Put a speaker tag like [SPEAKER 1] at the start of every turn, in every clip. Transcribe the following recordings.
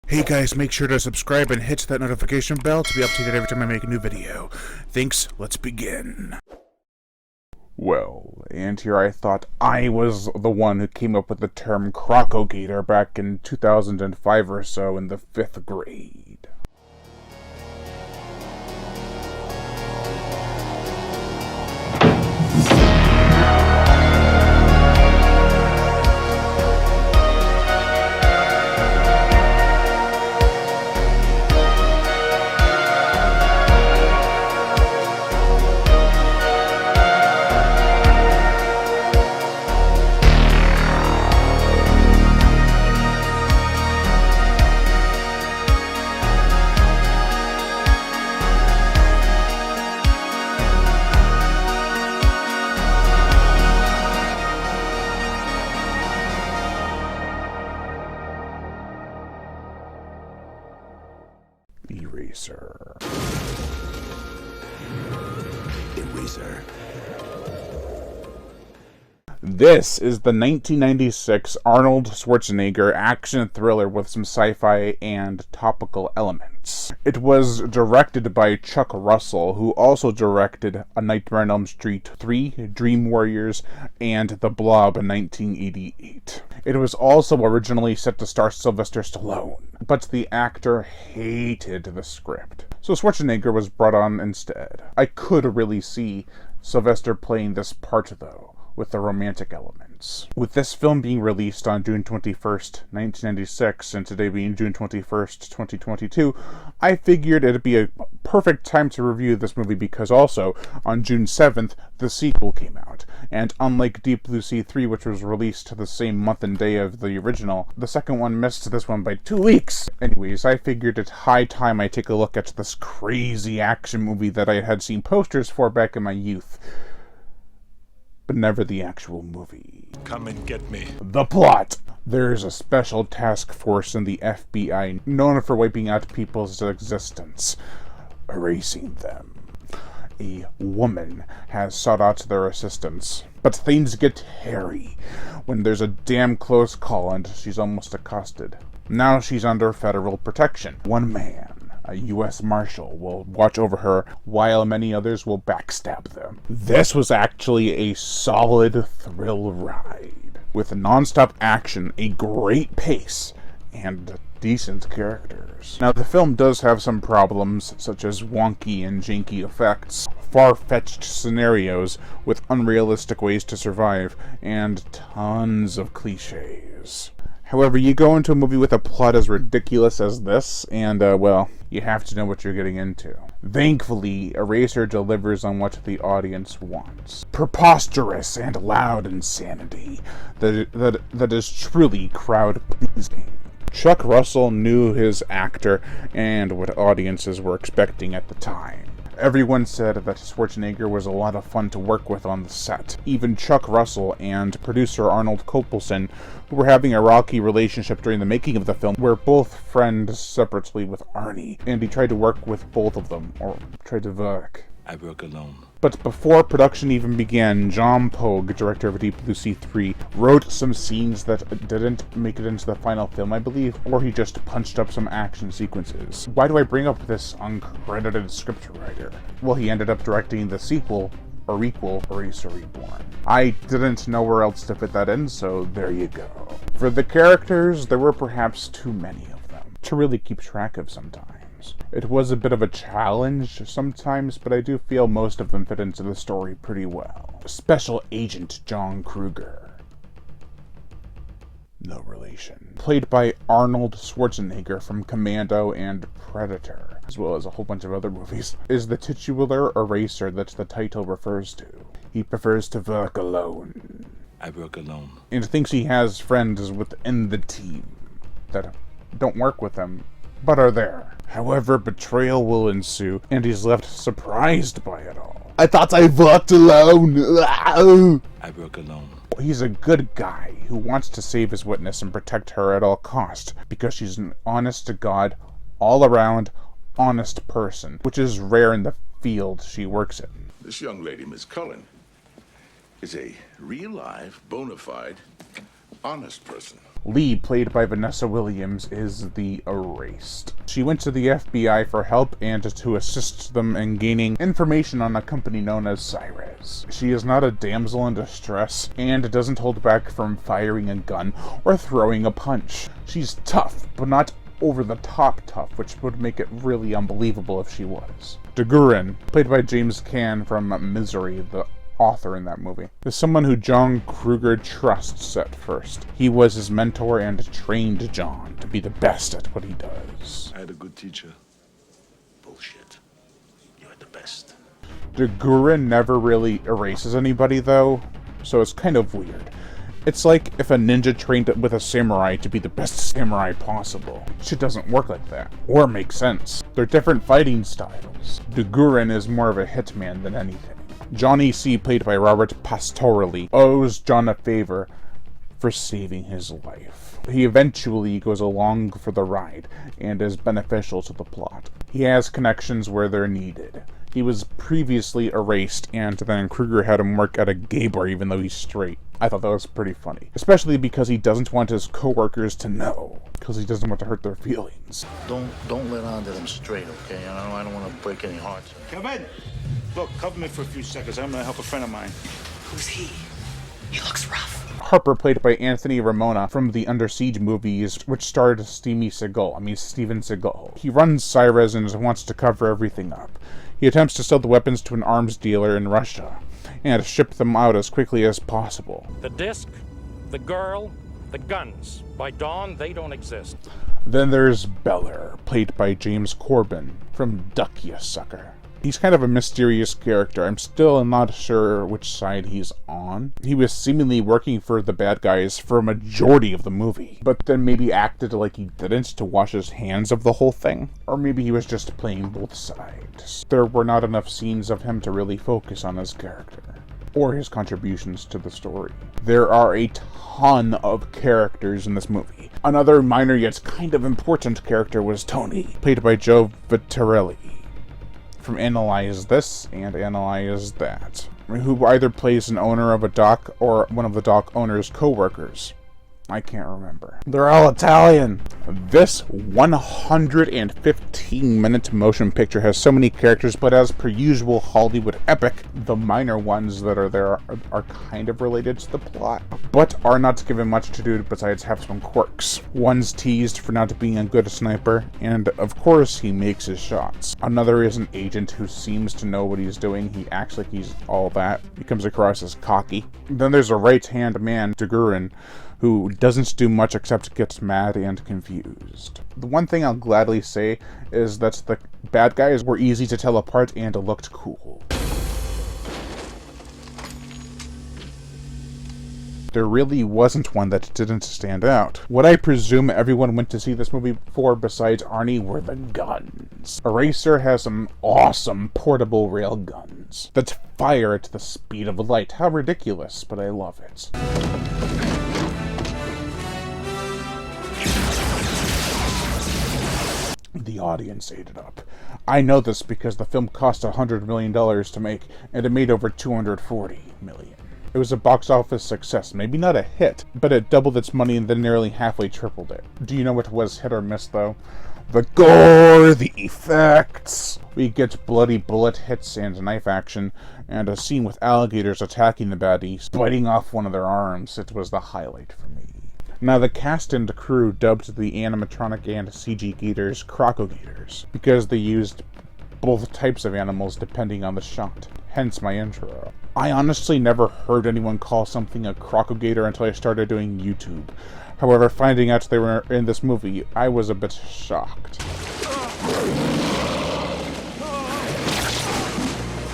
[SPEAKER 1] Hey guys, make sure to subscribe and hit that notification bell to be updated every time I make a new video. Thanks, let's begin. Well, and here I thought I was the one who came up with the term CROCOGATOR back in 2005 or so in the 5th grade. Eraser. This is the 1996 Arnold Schwarzenegger action thriller with some sci-fi and topical elements. It was directed by Chuck Russell, who also directed A Nightmare on Elm Street 3, Dream Warriors, and The Blob in 1988. It was also originally set to star Sylvester Stallone, but the actor hated the script, so Schwarzenegger was brought on instead. I could really see Sylvester playing this part, though, with the romantic elements. With this film being released on June 21st, 1996, and today being June 21st, 2022, I figured it'd be a perfect time to review this movie because also, on June 7th, the sequel came out. And unlike Deep Blue Sea 3, which was released the same month and day of the original, the second one missed this one by 2 weeks! Anyways, I figured it's high time I take a look at this crazy action movie that I had seen posters for back in my youth, but never the actual movie.
[SPEAKER 2] Come and get me.
[SPEAKER 1] The plot. There's a special task force in the FBI known for wiping out people's existence, erasing them. A woman has sought out their assistance, but things get hairy when there's a damn close call and she's almost accosted. Now she's under federal protection. One man, a U.S. Marshal, will watch over her while many others will backstab them. This was actually a solid thrill ride, with non-stop action, a great pace, and decent characters. Now, the film does have some problems, such as wonky and janky effects, far-fetched scenarios with unrealistic ways to survive, and tons of cliches. However, you go into a movie with a plot as ridiculous as this, and, well, you have to know what you're getting into. Thankfully, Eraser delivers on what the audience wants. Preposterous and loud insanity that is truly crowd-pleasing. Chuck Russell knew his actor and what audiences were expecting at the time. Everyone said that Schwarzenegger was a lot of fun to work with on the set. Even Chuck Russell and producer Arnold Kopelson, who were having a rocky relationship during the making of the film, were both friends separately with Arnie, and he tried to work with both of them, or tried to work.
[SPEAKER 2] I work alone.
[SPEAKER 1] But before production even began, John Pogue, director of Deep Blue Sea 3, wrote some scenes that didn't make it into the final film, I believe, or he just punched up some action sequences. Why do I bring up this uncredited scriptwriter? Well, he ended up directing the sequel, or equal, Eraser Reborn. I didn't know where else to fit that in, so there you go. For the characters, there were perhaps too many of them to really keep track of sometimes. It was a bit of a challenge sometimes, but I do feel most of them fit into the story pretty well. Special Agent John Kruger, no relation, played by Arnold Schwarzenegger from Commando and Predator, as well as a whole bunch of other movies, is the titular eraser that the title refers to. He prefers to work alone.
[SPEAKER 2] I work alone.
[SPEAKER 1] And thinks he has friends within the team that don't work with him, but are there. However, betrayal will ensue, and he's left surprised by it all. I thought I worked alone!
[SPEAKER 2] I work alone.
[SPEAKER 1] He's a good guy who wants to save his witness and protect her at all cost, because she's an honest-to-God, all-around, honest person, which is rare in the field she works in.
[SPEAKER 3] This young lady, Miss Cullen, is a real-life, bona fide, honest person.
[SPEAKER 1] Lee, played by Vanessa Williams, is the Erased. She went to the FBI for help and to assist them in gaining information on a company known as Cyrez. She is not a damsel in distress and doesn't hold back from firing a gun or throwing a punch. She's tough, but not over the top tough, which would make it really unbelievable if she was. DeGuren, played by James Caan from Misery, the author in that movie, is someone who John Kruger trusts at first. He was his mentor and trained John to be the best at what he does.
[SPEAKER 2] I had a good teacher. Bullshit. You had the best.
[SPEAKER 1] DeGuren never really erases anybody though, so it's kind of weird. It's like if a ninja trained with a samurai to be the best samurai possible. Shit doesn't work like that, or make sense. They're different fighting styles. DeGuren is more of a hitman than anything. Johnny C., played by Robert Pastorelli, owes John a favor for saving his life. He eventually goes along for the ride and is beneficial to the plot. He has connections where they're needed. He was previously erased, and then Kruger had him work at a gay bar even though he's straight. I thought that was pretty funny. Especially because he doesn't want his co-workers to know. Because he doesn't want to hurt their feelings.
[SPEAKER 3] Don't let on that I'm straight, okay? I don't want to break any hearts.
[SPEAKER 4] Kevin! Look, cover me for a few seconds. I'm gonna help a friend of mine.
[SPEAKER 5] Who's he? He looks rough.
[SPEAKER 1] Harper, played by Anthony Ramona from the Under Siege movies, which starred Steven Seagal. He runs Cyrez and wants to cover everything up. He attempts to sell the weapons to an arms dealer in Russia and ship them out as quickly as possible.
[SPEAKER 6] The disc, the girl, the guns. By dawn, they don't exist.
[SPEAKER 1] Then there's Beller, played by James Corbin from Duck Ya Sucker. He's kind of a mysterious character. I'm still not sure which side he's on. He was seemingly working for the bad guys for a majority of the movie, but then maybe acted like he didn't to wash his hands of the whole thing. Or maybe he was just playing both sides. There were not enough scenes of him to really focus on his character or his contributions to the story. There are a ton of characters in this movie. Another minor yet kind of important character was Tony, played by Joe Vittorelli from Analyze This and Analyze That, who either plays an owner of a dock or one of the dock owner's co-workers. I can't remember. They're all Italian! This 115-minute motion picture has so many characters, but as per usual Hollywood epic, the minor ones that are there are kind of related to the plot, but are not given much to do besides have some quirks. One's teased for not being a good sniper, and of course he makes his shots. Another is an agent who seems to know what he's doing. He acts like he's all that. He comes across as cocky. Then there's a right-hand man, DeGuren, who doesn't do much except get mad and confused. The one thing I'll gladly say is that the bad guys were easy to tell apart and looked cool. There really wasn't one that didn't stand out. What I presume everyone went to see this movie for besides Arnie were the guns. Eraser has some awesome portable rail guns that fire at the speed of light. How ridiculous, but I love it. The audience ate it up. I know this because the film cost $100 million to make, and it made over $240 million. It was a box office success. Maybe not a hit, but it doubled its money and then nearly halfway tripled it. Do you know what was hit or miss, though? The gore, the effects. We get bloody bullet hits and knife action, and a scene with alligators attacking the baddies, biting off one of their arms. It was the highlight for me. Now, the cast and crew dubbed the animatronic and CG gators CROCOGATORS, because they used both types of animals depending on the shot, hence my intro. I honestly never heard anyone call something a CROCOGATOR until I started doing YouTube. However, finding out they were in this movie, I was a bit shocked.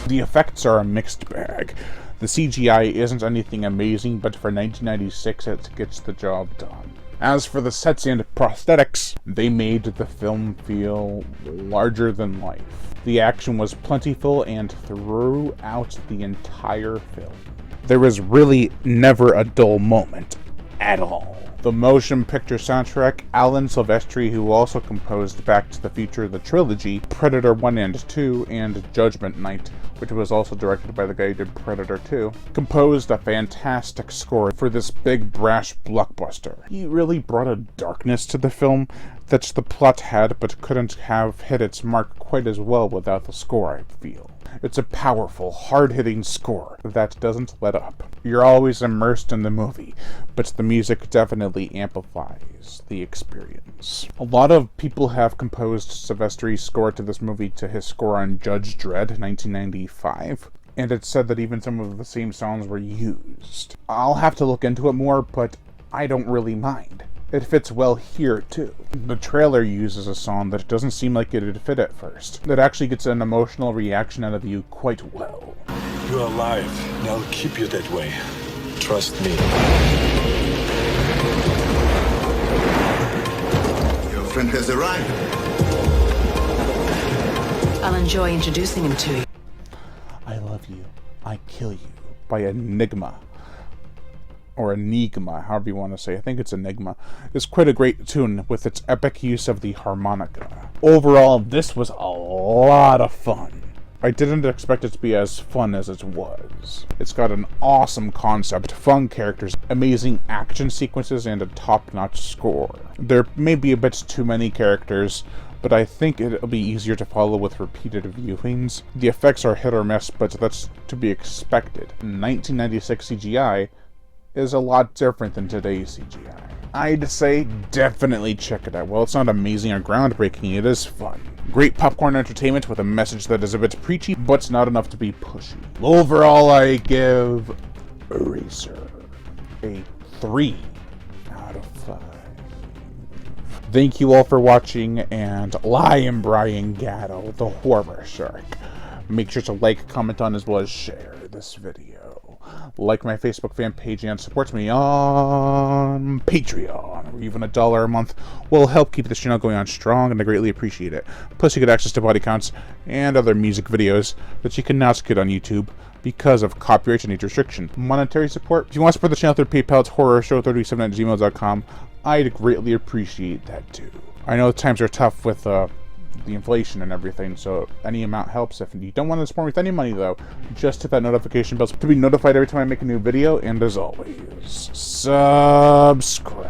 [SPEAKER 1] The effects are a mixed bag. The CGI isn't anything amazing, but for 1996 it gets the job done. As for the sets and prosthetics, they made the film feel larger than life. The action was plentiful and throughout the entire film. There was really never a dull moment at all. The motion picture soundtrack, Alan Silvestri, who also composed Back to the Future, the trilogy, Predator 1 and 2, and Judgment Night, which was also directed by the guy who did Predator 2, composed a fantastic score for this big brash blockbuster. He really brought a darkness to the film that the plot had, but couldn't have hit its mark quite as well without the score, I feel. It's a powerful, hard-hitting score that doesn't let up. You're always immersed in the movie, but the music definitely amplifies the experience. A lot of people have composed Silvestri's score to this movie to his score on Judge Dredd, 1995, and it's said that even some of the same songs were used. I'll have to look into it more, but I don't really mind. It fits well here, too. The trailer uses a song that doesn't seem like it'd fit at first. That actually gets an emotional reaction out of you quite well.
[SPEAKER 7] You're alive, and I'll keep you that way. Trust me.
[SPEAKER 8] Your friend has arrived.
[SPEAKER 5] I'll enjoy introducing him to you.
[SPEAKER 1] I Love You, I Kill You by Enigma. Or Enigma, however you want to say. I think it's Enigma. It's quite a great tune with its epic use of the harmonica. Overall, this was a lot of fun. I didn't expect it to be as fun as it was. It's got an awesome concept, fun characters, amazing action sequences, and a top-notch score. There may be a bit too many characters, but I think it'll be easier to follow with repeated viewings. The effects are hit or miss, but that's to be expected. 1996 CGI is a lot different than today's CGI. I'd say definitely check it out. While it's not amazing or groundbreaking, it is fun. Great popcorn entertainment with a message that is a bit preachy, but not enough to be pushy. Overall, I give Eraser a 3 out of 5. Thank you all for watching, and I am Brian Gatto, the Horror Shark. Make sure to like, comment on, as well as share this video. Like my Facebook fan page and support me on Patreon, or even $1 a month will help keep this channel going on strong, and I greatly appreciate it. Plus, you get access to body counts and other music videos that you cannot get on YouTube because of copyright and age restriction. Monetary support, if you want to support the channel through PayPal, it's horrorshow37@gmail.com. I'd greatly appreciate that too. I know times are tough with the inflation and everything, so any amount helps. If you don't want to support me with any money, though, just hit that notification bell to be notified every time I make a new video, and as always, subscribe.